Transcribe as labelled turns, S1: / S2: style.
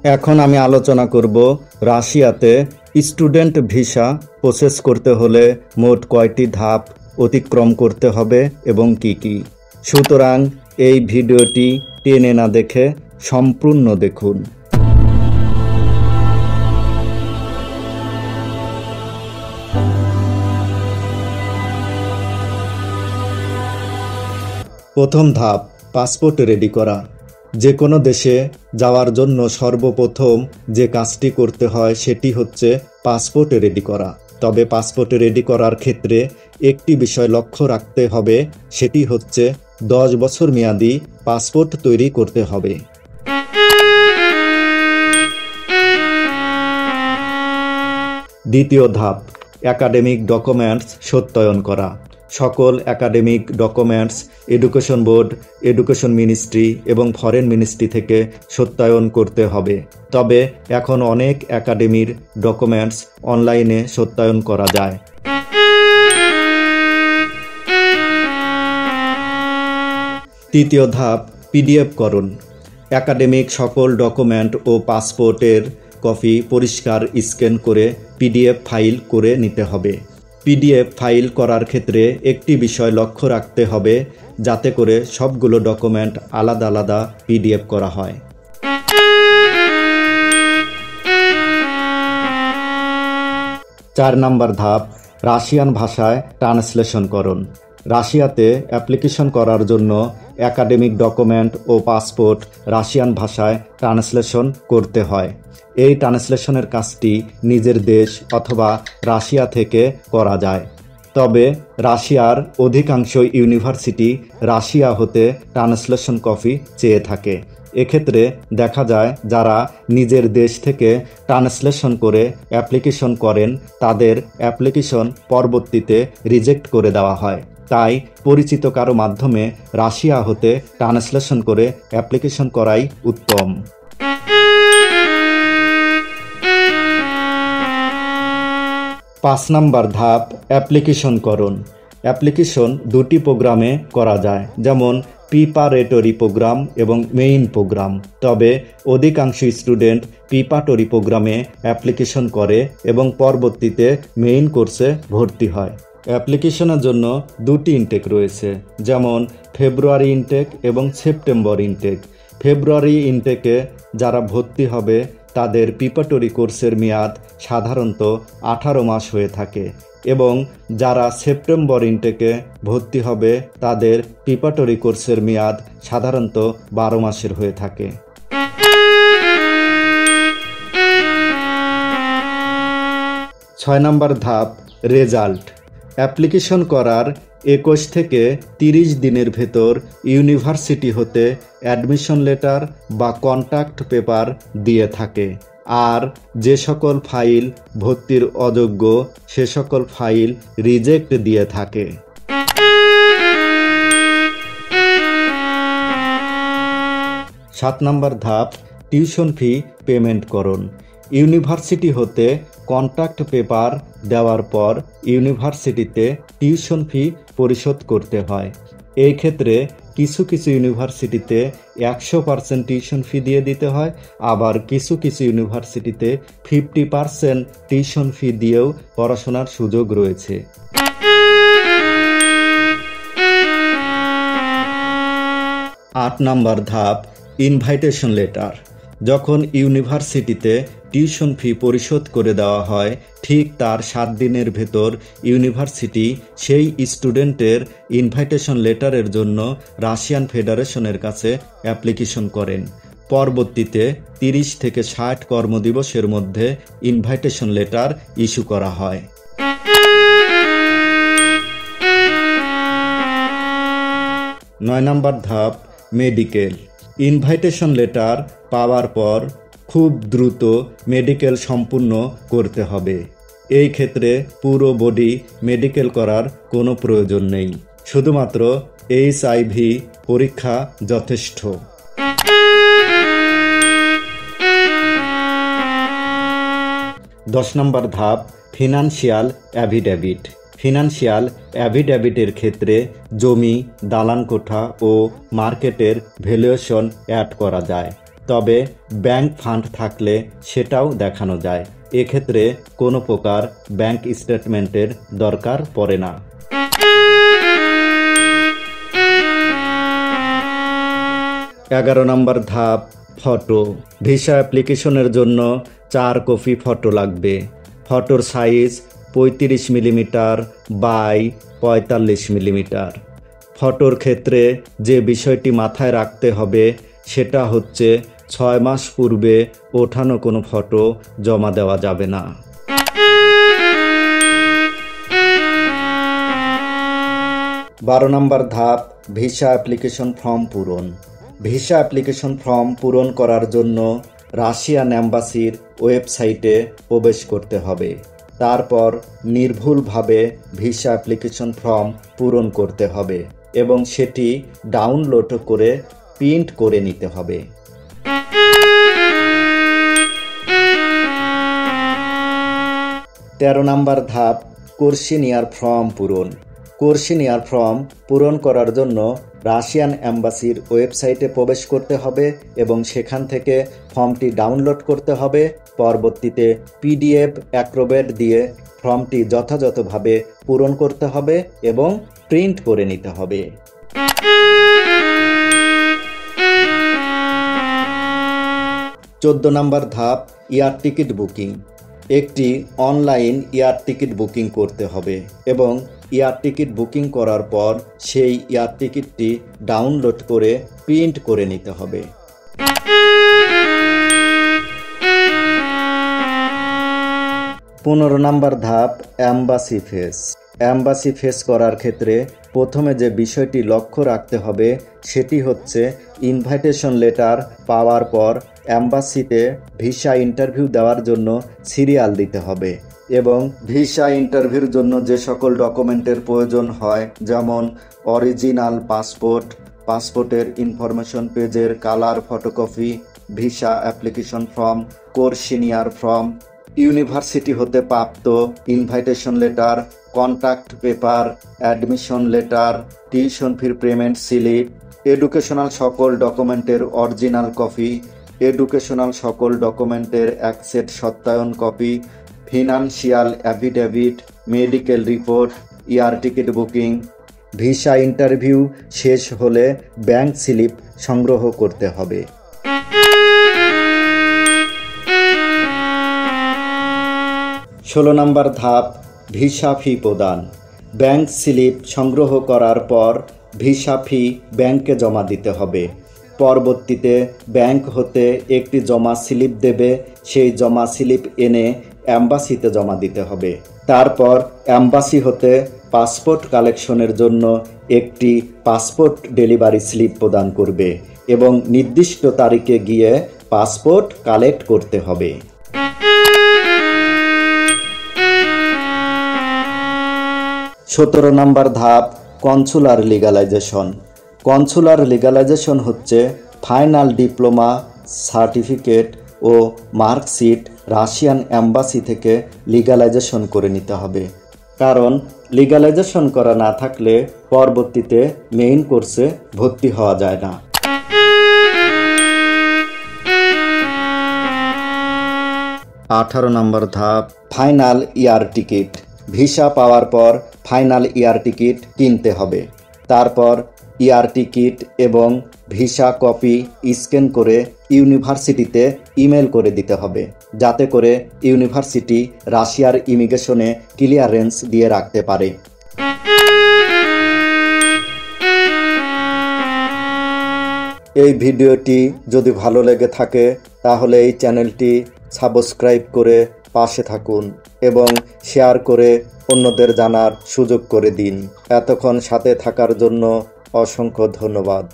S1: এখন আমি আলোচনা করব রাশিয়াতে স্টুডেন্ট ভিসা প্রসেস করতে হলে মোট কয়টি ধাপ অতিক্রম করতে হবে এবং কি কি। সুতরাং এই ভিডিওটি টেনে না দেখে সম্পূর্ণ দেখুন। প্রথম ধাপ, পাসপোর্ট রেডি করা। যে কোনো দেশে যাওয়ার জন্য সর্বপ্রথম যে কাজটি করতে হয় সেটি হচ্ছে পাসপোর্ট রেডি করা। তবে পাসপোর্ট রেডি করার ক্ষেত্রে একটি বিষয় লক্ষ্য রাখতে হবে, সেটি হচ্ছে 10 বছর মেয়াদি পাসপোর্ট তৈরি করতে হবে। দ্বিতীয় ধাপ, একাডেমিক ডকুমেন্টস সত্যায়ন করা। সকল academic documents education board, education ministry এবং ফরেন মিনিস্ট্রি থেকে সত্যায়ন করতে হবে। তবে এখন অনেক একাডেমির ডকুমেন্টস অনলাইনে সত্যায়ন করা যায়। তৃতীয় ধাপ, পিডিএফকরণ। একাডেমিক সকল ডকুমেন্ট ও পাসপোর্টের কপি পরিষ্কার স্ক্যান করে পিডিএফ ফাইল করে নিতে হবে। পিডিএফ ফাইল করার ক্ষেত্রে একটি বিষয় লক্ষ্য রাখতে হবে, যাতে করে সবগুলো ডকুমেন্ট আলাদা আলাদা পিডিএফ করা হয়। 4 নম্বর ধাপ, রাশিয়ান ভাষায় ট্রান্সলেশনকরণ। রাশিয়াতে অ্যাপ্লিকেশন করার জন্য একাডেমিক ডকুমেন্ট ও পাসপোর্ট রাশিয়ান ভাষায় ট্রান্সলেশন করতে হয়। এই ট্রান্সলেশনের কাজটি নিজের দেশ অথবা রাশিয়া থেকে করা যায়। তবে রাশিয়ার অধিকাংশ ইউনিভার্সিটি রাশিয়া হতে ট্রান্সলেশন কপি চেয়ে থাকে। এক্ষেত্রে দেখা যায় যারা নিজের দেশ থেকে ট্রান্সলেশন করে অ্যাপ্লিকেশন করেন তাদের অ্যাপ্লিকেশন পরবর্তীতে রিজেক্ট করে দেওয়া হয়। তাই পরিচিত কারো মাধ্যমে রাশিয়া হতে ট্রান্সলেশন করে অ্যাপ্লিকেশন করাই উত্তম। 5 নম্বর ধাপ, অ্যাপ্লিকেশনকরণ। অ্যাপ্লিকেশন 2টি প্রোগ্রামে করা যায়, যেমন প্রিপারেটরি প্রোগ্রাম এবং মেইন প্রোগ্রাম। তবে অধিকাংশ স্টুডেন্ট প্রিপারেটরি প্রোগ্রামে অ্যাপ্লিকেশন করে এবং পরবর্তীতে মেইন কোর্সে ভর্তি হয়। অ্যাপ্লিকেশনের জন্য 2টি ইনটেক রয়েছে, যেমন ফেব্রুয়ারি ইনটেক এবং সেপ্টেম্বর ইনটেক। ফেব্রুয়ারি ইনটেকে যারা ভর্তি হবে তাদের প্রিপারেটরি কোর্সের মেয়াদ সাধারণত 18 মাস হয়ে থাকে এবং যারা সেপ্টেম্বর ইনটেকে ভর্তি হবে তাদের প্রিপারেটরি কোর্সের মেয়াদ সাধারণত 12 মাসের হয়ে থাকে। 6 নম্বর ধাপ, রেজাল্ট। অ্যাপ্লিকেশন করার 21 থেকে 30 দিনের ভেতর ইউনিভার্সিটি হতে অ্যাডমিশন লেটার বা কন্ট্যাক্ট পেপার দিয়ে থাকে। আর যে সকল ফাইল ভর্তির অযোগ্য সে সকল ফাইল রিজেক্ট দিয়ে থাকে। 7 নম্বর ধাপ, টিউশন ফি পেমেন্টকরণ। ইউনিভার্সিটি হতে কন্ট্যাক্ট পেপার দেওয়ার পর ইউনিভার্সিটিতে টিউশন ফি পরিশোধ করতে হয়। এই ক্ষেত্রে কিছু কিছু ইউনিভার্সিটিতে 100% টিউশন ফি দিয়ে দিতে হয়, আবার কিছু কিছু ইউনিভার্সিটিতে 50% টিউশন ফি দিয়েও পড়াশোনার সুযোগ রয়েছে। 8 নম্বর ধাপ, ইনভাইটেশন লেটার। যখন ইউনিভার্সিটিতে টিউশন ফি পরিশোধ করে দেওয়া হয়, ঠিক তার 7 দিনের ভেতর ইউনিভার্সিটি সেই স্টুডেন্টের ইনভাইটেশন লেটারের জন্য রাশিয়ান ফেডারেশনের কাছে অ্যাপ্লিকেশন করেন। পরবর্তীতে 30 থেকে 60 কর্মদিবসের মধ্যে ইনভাইটেশন লেটার ইস্যু করা হয়। 9 নম্বর ধাপ, মেডিকেল। ইনভাইটেশন লেটার পাওয়ার পর খুব দ্রুত মেডিকেল সম্পূর্ণ করতে হবে। এই ক্ষেত্রে পুরো বডি মেডিকেল করার কোনো প্রয়োজন নেই, শুধুমাত্র HIV পরীক্ষা যথেষ্ট। 10 নম্বর ধাপ, ফিনান্সিয়াল অ্যাফিডেভিট। ফিনান্সিয়াল অ্যাফিডেভিটের ক্ষেত্রে জমি, দালান কোঠা ও মার্কেটের ভ্যালুয়েশন অ্যাড করা যায়। তবে ব্যাংক ফান্ড থাকলে সেটাও দেখানো যায়। এক্ষেত্রে কোনো প্রকার ব্যাংক স্টেটমেন্টের দরকার পড়ে না। 11 নম্বর ধাপ, ফটো। ভিসা অ্যাপ্লিকেশনের জন্য 4 কপি ফটো লাগবে। ফটোর সাইজ 35 মিলিমিটার বাই 45 মিলিমিটার। ফটোর ক্ষেত্রে যে বিষয়টি মাথায় রাখতে হবে সেটা হচ্ছে 6 মাস পূর্বে ওঠানো কোনো ফটো জমা দেওয়া যাবে না। 12 নম্বর ধাপ, ভিসা অ্যাপ্লিকেশন ফর্ম পূরণ। ভিসা অ্যাপ্লিকেশন ফর্ম পূরণ করার জন্য রাশিয়ান অ্যাম্বাসির ওয়েবসাইটে প্রবেশ করতে হবে। তারপর নির্ভুলভাবে ভিসা অ্যাপ্লিকেশন ফর্ম পূরণ করতে হবে এবং সেটি ডাউনলোড করে প্রিন্ট করে নিতে হবে। 13 নম্বর ধাপ, কোর্সিনিয়ার ফর্ম পূরণ। কোর্সিনিয়ার ফর্ম পূরণ করার জন্য রাশিয়ান অ্যাম্বাসির ওয়েবসাইটে প্রবেশ করতে হবে এবং সেখান থেকে ফর্মটি ডাউনলোড করতে হবে। পরবর্তীতে PDF অ্যাক্রোব্যাট দিয়ে ফর্মটি যথাযথভাবে পূরণ করতে হবে এবং প্রিন্ট করে নিতে হবে। 14 নম্বর ধাপ, এয়ার টিকিট বুকিং। একটি অনলাইন এয়ার টিকিট বুকিং করতে হবে এবং এয়ার টিকিট বুকিং করার পর সেই এয়ার টিকিটটি ডাউনলোড করে প্রিন্ট করে নিতে হবে। 15 নম্বর ধাপ, অ্যাম্বাসি ফেস। অ্যাম্বাসি ফেস করার ক্ষেত্রে প্রথমে যে বিষয়টি লক্ষ্য রাখতে হবে সেটি হচ্ছে ইনভাইটেশন লেটার পাওয়ার পর অ্যাম্বাসিতে ভিসা ইন্টারভিউ দেওয়ার জন্য সিরিয়াল দিতে হবে এবং ভিসা ইন্টারভিউর জন্য যে সকল ডকুমেন্টের প্রয়োজন হয়, যেমন অরিজিনাল পাসপোর্ট, পাসপোর্টের ইনফরমেশন পেজের colour photocopy, visa application form, কোর্সিনিয়ার ফর্ম, ইউনিভার্সিটি হতে প্রাপ্ত invitation letter, contact paper, admission letter, tuition ফির পেমেন্ট স্লিপ, এডুকেশনাল সকল ডকুমেন্টের অরিজিনাল কপি, এডুকেশনাল সকল ডকুমেন্টের এক সেট সত্যায়ন copy, financial affidavit, medical report, air ticket booking. Visa interview শেষ হলে ব্যাংক স্লিপ সংগ্রহ করতে হবে। 16 নম্বর ধাপ, ভিসা ফি প্রদান। ব্যাংক স্লিপ সংগ্রহ করার পর ভিসা ফি ব্যাংকে জমা দিতে হবে। পরবর্তীতে ব্যাংক হতে একটি জমা স্লিপ দেবে, সেই জমা স্লিপ এনে অ্যাম্বাসিতে জমা দিতে হবে। তারপর অ্যাম্বাসি হতে পাসপোর্ট কালেকশনের জন্য একটি পাসপোর্ট ডেলিভারি স্লিপ প্রদান করবে এবং নির্দিষ্ট তারিখে গিয়ে পাসপোর্ট কালেক্ট করতে হবে। 17 নম্বর ধাপ, কনসুলার লিগালাইজেশন। কনসুলার লিগালাইজেশন হচ্ছে ফাইনাল ডিপ্লোমা সার্টিফিকেট ও মার্কশিট রাশিয়ান অ্যাম্বাসি থেকে লিগালাইজেশন করে নিতে হবে, কারণ লিগালাইজেশন করা না থাকলে পরবর্তীতে মেইন কোর্সে ভর্তি হওয়া যায় না। 18 নম্বর ধাপ, ফাইনাল এয়ার টিকিট। ভিসা পাওয়ার পর ফাইনাল এয়ার টিকিট কিনতে হবে। তারপর এয়ার টিকিট এবং ভিসা কপি স্ক্যান করে ইউনিভার্সিটিতে ইমেল করে দিতে হবে, যাতে করে ইউনিভার্সিটি রাশিয়ার ইমিগ্রেশনে ক্লিয়ারেন্স দিয়ে রাখতে পারে। এই ভিডিওটি যদি ভালো লেগে থাকে তাহলে এই চ্যানেলটি সাবস্ক্রাইব করে পাশে থাকুন এবং শেয়ার করে অন্যদের জানার সুযোগ করে দিন। এতক্ষণ সাথে থাকার জন্য অসংখ্য ধন্যবাদ।